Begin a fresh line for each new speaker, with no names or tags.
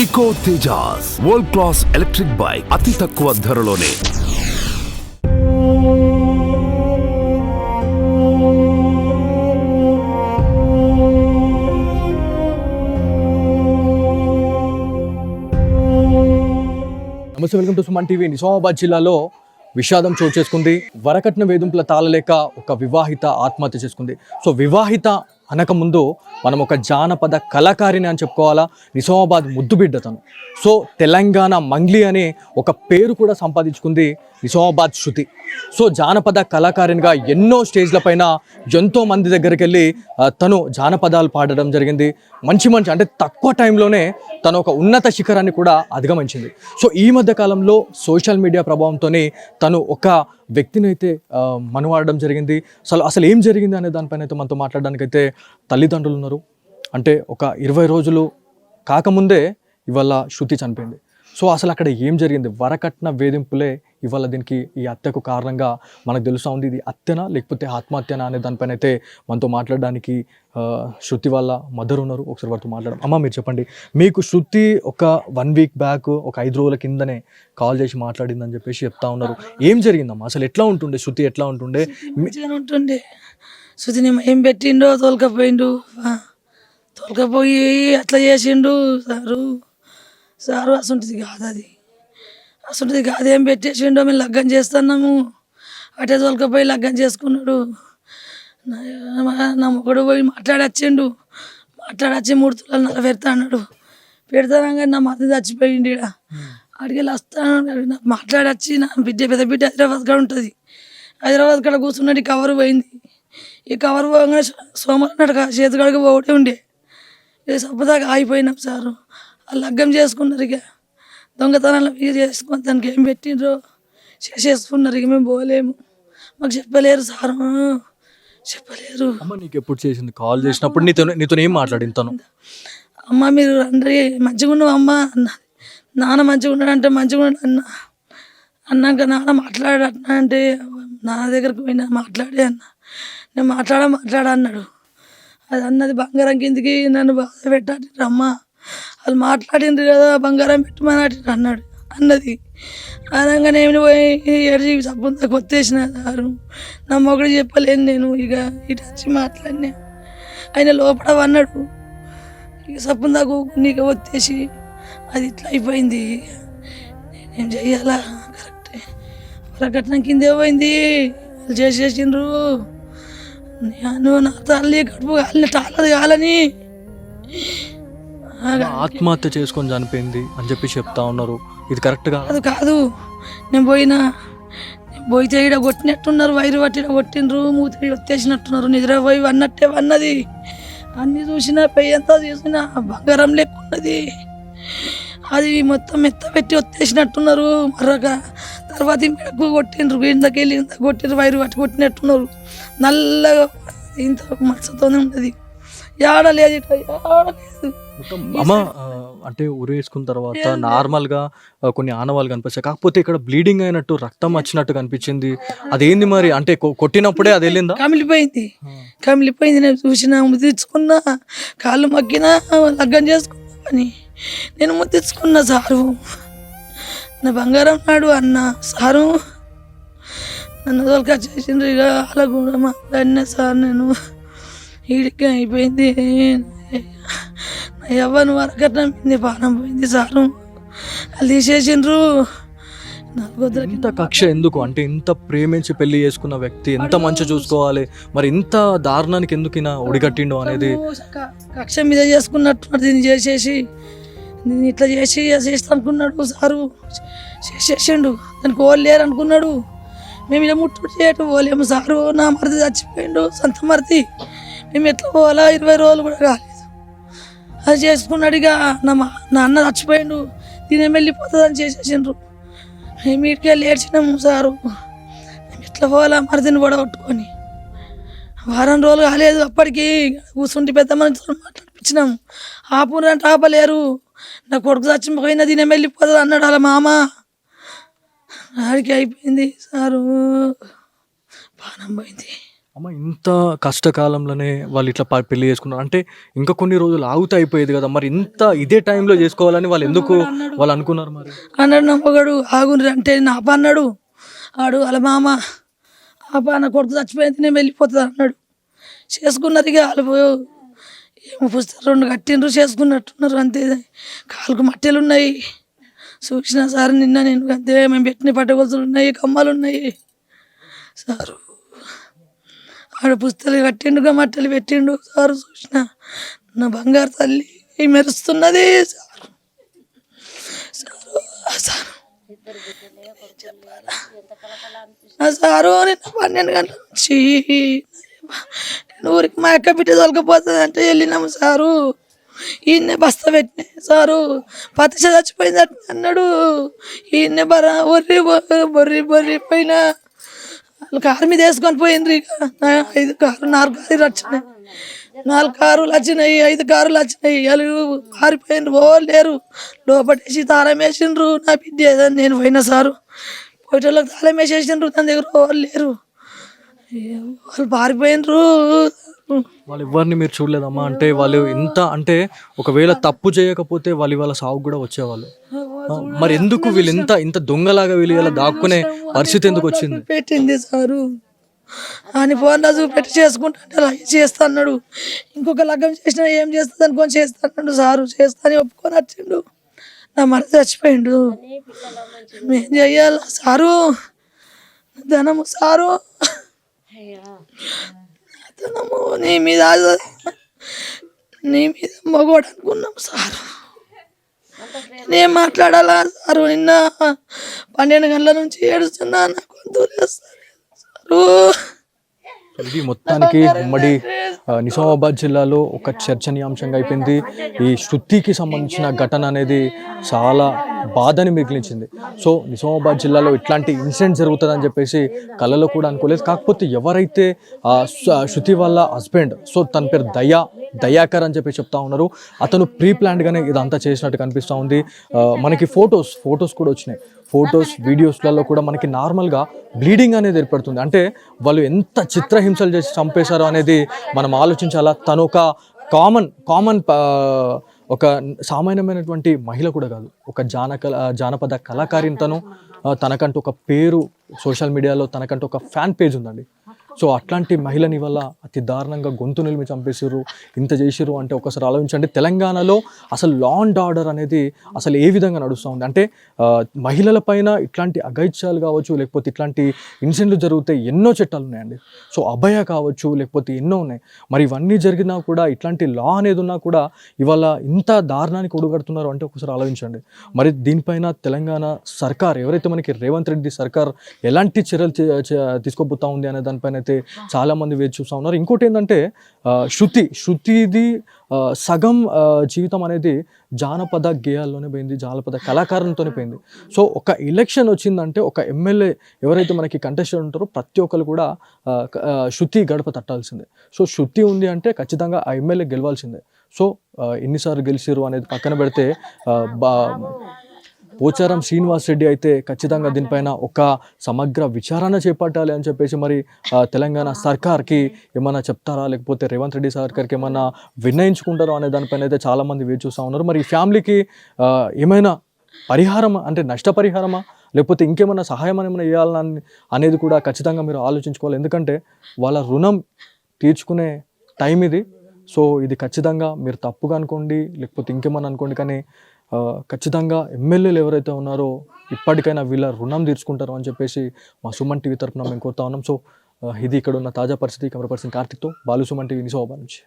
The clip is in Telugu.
Eco Tejas world class electric bike అతి తక్కువ ధరలోనే.
నమస్తే, welcome to Suman TV. Nizamabad జిల్లాలో విషాదం చోటు చేసుకుంది. వరకట్న వేధింపుల తాళలేక ఒక వివాహిత ఆత్మహత్య చేసుకుంది. సో వివాహిత అనకముందు మనం ఒక జానపద కళాకారిని అని చెప్పుకోవాలా. నిజామాబాద్ ముద్దుబిడ్డ తను. సో తెలంగాణ మంగ్లీ అనే ఒక పేరు కూడా సంపాదించుకుంది నిజామాబాద్ శృతి. సో జానపద కళాకారినిగా ఎన్నో స్టేజ్ల పైన ఎంతో మంది దగ్గరికి వెళ్ళి తను జానపదాలు పాడడం జరిగింది. మంచి అంటే తక్కువ టైంలోనే తను ఒక ఉన్నత శిఖరాన్ని కూడా అధిగమించింది. సో ఈ మధ్య కాలంలో సోషల్ మీడియా ప్రభావంతో తను ఒక వ్యక్తిని అయితే మనవాడడం జరిగింది. అసలు ఏం జరిగింది అనే దానిపైన అయితే మనతో మాట్లాడడానికైతే తల్లిదండ్రులు ఉన్నారు. అంటే ఒక 20 రోజులు కాకముందే ఇవాళ శృతి చనిపోయింది. సో అసలు అక్కడ ఏం జరిగింది? వరకట్న వేధింపులే ఇవాళ దీనికి ఈ హత్యకు కారణంగా మనకు తెలుస్తూ ఉంది. ఇది హత్యనా లేకపోతే ఆత్మహత్యనా అనే దానిపైన అయితే మనతో మాట్లాడడానికి శృతి వాళ్ళ మదర్ ఉన్నారు. ఒకసారి వారితో మాట్లాడడం. అమ్మ, మీరు చెప్పండి, మీకు శృతి ఒక 1 వీక్ బ్యాక్, ఒక 5 రోజుల కిందనే కాల్ చేసి మాట్లాడిందని చెప్పేసి చెప్తా ఉన్నారు. ఏం జరిగిందమ్మా? అసలు ఎట్లా ఉంటుండే శృతి? ఎట్లా ఉంటుండే?
ఉంటుండే శృతిని ఏం పెట్టిండో తోలుకపోయిండు. తోలుకపోయి అట్లా చేసిండు సారు అసంటిది కాదు, అసంటిది కాదు. ఏం పెట్టేసిండో మేము లగ్గం చేస్తున్నాము, అటే తోలుకపోయి లగ్గం చేసుకున్నాడు. నా మొగుడు పోయి మాట్లాడొచ్చిండు. మాట్లాడొచ్చి 3 తులాలు నల్ల పెడతా అన్నాడు. పెడతానంగా నా మత చచ్చిపోయింది. ఇక్కడ అడిగి వస్తాను మాట్లాడొచ్చి నా పెద్ద బిడ్డ హైదరాబాద్ కాడ ఉంటుంది. హైదరాబాద్ కాడ కూర్చున్నాడు. ఈ కవర్ పోయింది. ఈ కవర్ పోగానే సోమవారం చేతికాడికి పోతే ఉండే. ఇక సబ్బదాకా ఆగిపోయినాం సారు. ఆ లగ్గం చేసుకున్నారు. ఇక దొంగతనాలు చేసుకుని దానికి ఏం పెట్టిండ్రో చేసేసుకున్నారు. ఇక మేము పోలేము, మాకు చెప్పలేరు సారు, చెప్పలేరు.
అమ్మ, నీకు ఎప్పుడు చేసింది కాల్ చేసినప్పుడు? నీతో ఏం మాట్లాడింది తను?
అమ్మ మీరు రండి, మంచిగా ఉన్నావు అమ్మ అన్నది. నాన్న మంచిగా ఉన్నాడంటే మంచిగా ఉన్నాడు అన్నాక నాన్న మాట్లాడన్నా అంటే నాన్న దగ్గరకు పోయినా మాట్లాడే అన్న. నేను మాట్లాడ అన్నాడు. అది అన్నది బంగారం కిందికి నన్ను బాధ పెట్టాడు అమ్మ. వాళ్ళు మాట్లాడిండ్రు కదా, బంగారం పెట్టమని అన్నది. అనగానే ఏమి పోయి ఎడిచి సబ్బుందా కొత్తేసిన సారు. నా మొగుడు చెప్పలేను నేను. ఇక ఇటు వచ్చి మాట్లాడినా. ఆయన లోపల అన్నాడు. ఇక సబ్బుందా నీకు కొత్తేసి అది ఇట్లా అయిపోయింది. నేనేం చెయ్యాలా? కరెక్టే, వరకట్నం కిందే పోయింది. వాళ్ళు చేసేసిండ్రు. నేను నా తల్లి కడుపు తాళది కాలని
ఆత్మహత్య చేసుకొని చనిపోయింది అని చెప్పి చెప్తా ఉన్నారు. ఇది కరెక్ట్
కాదు. నేను పోయితే ఇక్కడ కొట్టినట్టున్నారు. వైరు పట్టి కొట్టిండ్రు. మూతి వచ్చేసినట్టున్నారు. నిద్రపోయి అన్నట్టే అన్నది. అన్ని చూసినా పెయ్యంతా చూసినా బంగారం లేకున్నది. అది మొత్తం మెత్త పెట్టి వచ్చేసినట్టున్నారు. మరొక తర్వాత మెడకు కొట్టిండ్రు. ఇంతకెళ్ళి ఇంత కొట్టిండ్రు. వైరు పట్టి కొట్టినట్టున్నారు. నల్లగా ఇంత మచ్చతోనే ఉన్నది. ఏడలేదు.
అమ్మ, అంటే ఉరేసుకున్న తర్వాత నార్మల్గా కొన్ని ఆనవాళ్ళు కనిపిస్తాయి. కాకపోతే ఇక్కడ బ్లీడింగ్ అయినట్టు, రక్తం వచ్చినట్టు కనిపించింది. అదేంది మరి? అంటే కొట్టినప్పుడే అది వెళ్ళిందా?
కమిలిపోయింది. నేను చూసినా, ముద్దించుకున్నా, కాళ్ళు మగ్గినా, లగ్గం చేసుకున్నా అని నేను ముద్దించుకున్నా సారు. నా బంగారం నాడు అన్న సారు నన్ను తోలుక చేసిండ్రు. ఇక అలా కూడా మాట్లాడినా సార్. నేను ఈడికి అయిపోయింది. నా యవ్వను వరకట్నం పోయింది, పానం పోయింది సారు. వాళ్ళు తీసేసిండ్రు.
ఇంత కక్ష ఎందుకు? అంటే ఇంత ప్రేమించి పెళ్లి చేసుకున్న వ్యక్తి ఎంత మంచి చూసుకోవాలి, మరి ఇంత దారుణానికి ఎందుకు ఈయన ఒడిగట్టిండు అనేది
కక్ష మీద చేసుకున్నట్టున్నాడు. దీన్ని చేసేసి దీన్ని ఇట్లా చేస్తా అనుకున్నాడు సారు. చేసేసిండు. దానికి ఓళ్ళు లేరు అనుకున్నాడు. మేము ఇలా ముట్టు చేయటం పోలేము సారు. నా మరిది చచ్చిపోయిండు, సొంత మరిది. మేము ఎట్లా పోవాలా? 20 రోజులు కూడా కాలేదు. అది చేసుకున్నాడు. ఇక నా అన్న చచ్చిపోయిండు, దీని వెళ్ళిపోతుందని చేసేసిండ్రు. మేము ఇంటికి వెళ్ళి ఏడ్చినాము సారు. మేము ఎట్లా పోవాలా? మరిదిని పొడగొట్టుకొని వారం రోజులు కాలేదు. అప్పటికి కూర్చుంటే పెద్ద మనిషితో మాట్లాడిపించినాము. ఆపునంటే ఆపలేరు. నా కొడుకు చచ్చిపోయినా దీని వెళ్ళిపోతుంది అన్నాడు వాళ్ళ మామ. ఆడికి అయిపోయింది సారు, పానం పోయింది.
అమ్మ ఇంత కష్టకాలంలోనే వాళ్ళు ఇట్లా పెళ్లి చేసుకున్నారు అంటే ఇంకా కొన్ని రోజులు ఆగుతే అయిపోయేది కదా, మరి ఇంత ఇదే టైంలో చేసుకోవాలని వాళ్ళు ఎందుకు వాళ్ళు అనుకున్నారు మరి?
అన్నాడు నా మొగడు ఆగుండ్రి అంటే నా అన్నాడు ఆడు వాళ్ళ మామ నా కొడుకు చచ్చిపోయింది నేను వెళ్ళిపోతుంది అన్నాడు. చేసుకున్నారు ఇక వాళ్ళు ఏమో పుస్తకాలు 2 కట్టిండ్రు చేసుకున్నట్టున్నారు అంతే. కాళ్ళకు మట్టెలు ఉన్నాయి చూసిన సార్ నిన్న నేను అంతే. మేము పెట్టిన పట్టగొలుసులు ఉన్నాయి, కమ్మలు ఉన్నాయి సారు. ఆడ పుస్తకాలు కట్టిండుగా మట్టెలు పెట్టిండు సారు. చూసిన నా బంగారు తల్లి మెరుస్తున్నది సారు. సారు సారు నిన్న 12 గంటల నుంచి నేను ఊరికి మా అక్క బిడ్డ తొలకపోతుంది అంటే వెళ్ళినాము సారు. ఈయన్నే బస్తా పెట్టినా సారు. పతిష చచ్చిపోయింది అన్నాడు. ఈయన్నే బొర్రి బొర్రి బొర్రి పైన వాళ్ళు కారు మీద వేసుకొని పోయిండ్రు. ఇక 4 కార్లు వచ్చినాయి, 4 కార్లు వచ్చినాయి, 5 కార్లు వచ్చినాయి. వాళ్ళు పారిపోయినరు, లేరు. లోపటేసి తాళం వేసిండ్రు. నా బిడ్డ ఏదని నేను పోయినా సారు. పోయేటోళ్ళకి తాళం వేసేసిండ్రు, తన దగ్గర వాళ్ళు లేరు, వాళ్ళు పారిపోయినరు.
వాళ్ళు ఎవరిని మీరు చూడలేదమ్మా? అంటే వాళ్ళు ఎంత అంటే ఒకవేళ తప్పు చేయకపోతే వాళ్ళు ఇవాళ సాగు కూడా వచ్చేవాళ్ళు. మరి ఎందుకు వీళ్ళు ఇంత దొంగలాగా వీళ్ళు ఇలా దాక్కునే పరిస్థితి ఎందుకు వచ్చింది?
పెట్టింది సారు అని ఫోన్లో చూపెట్టి చేసుకుంటాను అలా చేస్తా అన్నాడు. ఇంకొక లగ్గం చేసినా ఏం చేస్తుంది అనుకొని చేస్తా అన్నాడు సారు. చేస్తాని ఒప్పుకొని వచ్చిండు. నా మరద చచ్చిపోయిండు. ఏం చెయ్యాల సారు? ధనము సారు, ధనము నీ మీద మగోడు అనుకున్నాం సారు. నేను మాట్లాడాలా సారు? నిన్న 12 గంటల నుంచి ఏడుస్తున్నా, నాకు గొంతు సారు.
ఇది మొత్తానికి ఉమ్మడి నిజామాబాద్ జిల్లాలో ఒక చర్చనీయాంశంగా అయిపోయింది. ఈ శృతికి సంబంధించిన ఘటన అనేది చాలా బాధని మిగిలించింది. సో నిజామాబాద్ జిల్లాలో ఇట్లాంటి ఇన్సిడెంట్ జరుగుతుందని చెప్పేసి కళలో కూడా అనుకోలేదు. కాకపోతే ఎవరైతే శృతి వాళ్ళ హస్బెండ్, సో తన పేరు దయాకర్ అని చెప్పి చెప్తా ఉన్నారు, అతను ప్రీ ప్లాన్డ్గానే ఇదంతా చేసినట్టు కనిపిస్తూ ఉంది. మనకి ఫొటోస్ కూడా వచ్చినాయి. ఫొటోస్ వీడియోస్లలో కూడా మనకి నార్మల్గా బ్లీడింగ్ అనేది ఏర్పడుతుంది. అంటే వాళ్ళు ఎంత చిత్రహింసలు చేసి చంపేశారో అనేది మనం ఆలోచించాలా. తను ఒక కామన్ ఒక సామాన్యమైనటువంటి మహిళ కూడా కాదు, ఒక జానపద కళాకారిని. తనకంటూ ఒక పేరు సోషల్ మీడియాలో, తనకంటూ ఒక ఫ్యాన్ పేజ్ ఉందండి. సో అట్లాంటి మహిళని వల్ల అతి దారుణంగా గొంతు నిలిమి చంపేసారు, ఇంత చేసిరు అంటే ఒకసారి ఆలోచించండి. తెలంగాణలో అసలు లా అండ్ ఆర్డర్ అనేది అసలు ఏ విధంగా నడుస్తూ ఉంది అంటే మహిళల పైన ఇట్లాంటి అఘాయిత్యాలు కావచ్చు, లేకపోతే ఇట్లాంటి ఇన్సిడెంట్లు జరిగితే ఎన్నో చట్టాలు ఉన్నాయండి. సో అభయ కావచ్చు, లేకపోతే ఎన్నో ఉన్నాయి. మరి ఇవన్నీ జరిగినా కూడా ఇట్లాంటి లా అనేది ఉన్నా కూడా ఇవాళ ఇంత దారుణానికి ఒడుగడుతున్నారు అంటే ఒకసారి ఆలోచించండి. మరి దీనిపైన తెలంగాణ సర్కార్, ఎవరైతే మనకి రేవంత్ రెడ్డి సర్కార్ ఎలాంటి చర్యలు తీసుకోబోతా ఉంది అనే దానిపైన అయితే చాలామంది వేచి చూస్తూ ఉన్నారు. ఇంకోటి ఏంటంటే శృతిది సగం జీవితం అనేది జానపద గేయాల్లోనే పోయింది, జానపద కళాకారులతోనే పోయింది. సో ఒక ఎలక్షన్ వచ్చిందంటే ఒక ఎమ్మెల్యే ఎవరైతే మనకి కంటెస్టెంట్ ఉంటారో ప్రతి ఒక్కరు కూడా శృతి గడప తట్టాల్సిందే. సో శృతి ఉంది అంటే ఖచ్చితంగా ఆ ఎమ్మెల్యే గెలవాల్సిందే. సో ఎన్నిసార్లు గెలిచిరు అనేది పక్కన పెడితే పోచారం శ్రీనివాస్ రెడ్డి అయితే ఖచ్చితంగా దీనిపైన ఒక సమగ్ర విచారణ చేపట్టాలి అని చెప్పేసి మరి తెలంగాణ సర్కార్కి ఏమైనా చెప్తారా, లేకపోతే రేవంత్ రెడ్డి సర్కార్కి ఏమైనా విన్నయించుకుంటారా అనే దానిపైన అయితే చాలామంది వేచి చూస్తూ ఉన్నారు. మరి ఈ ఫ్యామిలీకి ఏమైనా పరిహారం అంటే నష్టపరిహారమా, లేకపోతే ఇంకేమైనా సహాయం ఏమైనా చేయాలని అనేది కూడా ఖచ్చితంగా మీరు ఆలోచించుకోవాలి. ఎందుకంటే వాళ్ళ రుణం తీర్చుకునే టైం ఇది. సో ఇది ఖచ్చితంగా మీరు తప్పుగా అనుకోండి, లేకపోతే ఇంకేమన్నా అనుకోండి, కానీ ఖచ్చితంగా ఎమ్మెల్యేలు ఎవరైతే ఉన్నారో ఇప్పటికైనా వీళ్ళ రుణం తీర్చుకుంటారు అని చెప్పేసి మా సుమన్ టీవీ తరఫున మేము కోరుతా ఉన్నాం. సో ఇది ఇక్కడ ఉన్న తాజా పరిస్థితి. కెమెరా పర్సన్ కార్తిక్తో బాలు, సుమన్ టీవీ, నిజామాబాద్ నుంచి.